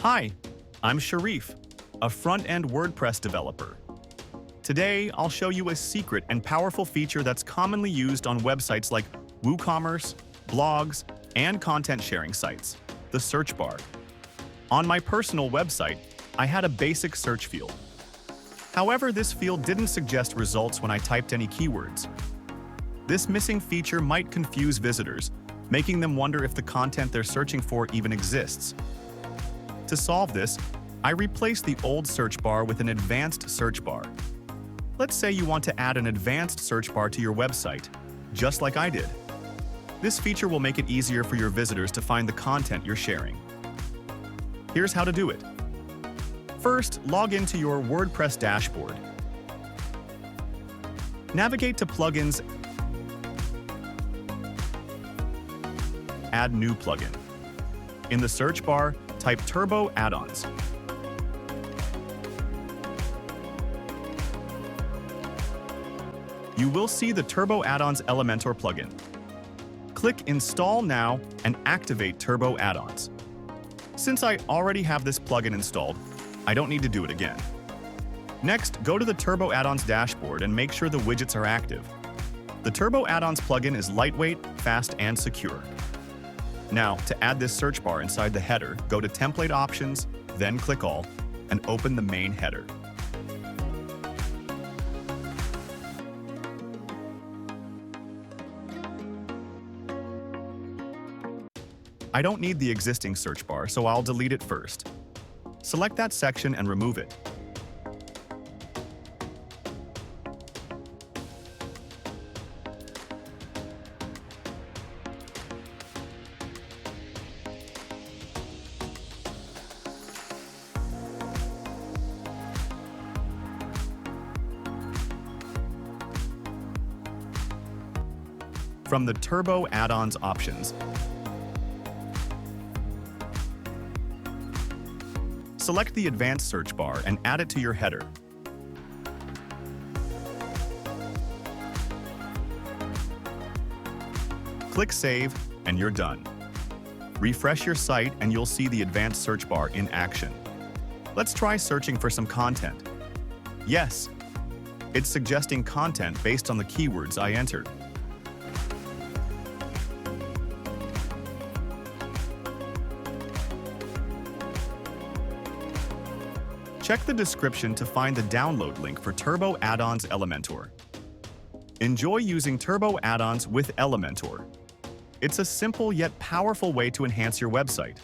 Hi, I'm Sharif, a front-end WordPress developer. Today, I'll show you a secret and powerful feature that's commonly used on websites like WooCommerce, blogs, and content-sharing sites, the search bar. On my personal website, I had a basic search field. However, this field didn't suggest results when I typed any keywords. This missing feature might confuse visitors, making them wonder if the content they're searching for even exists. To solve this, I replaced the old search bar with an advanced search bar. Let's say you want to add an advanced search bar to your website, just like I did. This feature will make it easier for your visitors to find the content you're sharing. Here's how to do it. First, log into your WordPress dashboard. Navigate to Plugins, add new plugin. In the search bar, type Turbo Addons. You will see the Turbo Addons Elementor plugin. Click Install Now and activate Turbo Addons. Since I already have this plugin installed, I don't need to do it again. Next, go to the Turbo Addons dashboard and make sure the widgets are active. The Turbo Addons plugin is lightweight, fast, and secure. Now, to add this search bar inside the header, go to Template Options, then click All, and open the main header. I don't need the existing search bar, so I'll delete it first. Select that section and remove it. From the Turbo Addons options, select the advanced search bar and add it to your header. Click Save, and you're done. Refresh your site and you'll see the advanced search bar in action. Let's try searching for some content. Yes, it's suggesting content based on the keywords I entered. Check the description to find the download link for Turbo Addons Elementor. Enjoy using Turbo Addons with Elementor. It's a simple yet powerful way to enhance your website.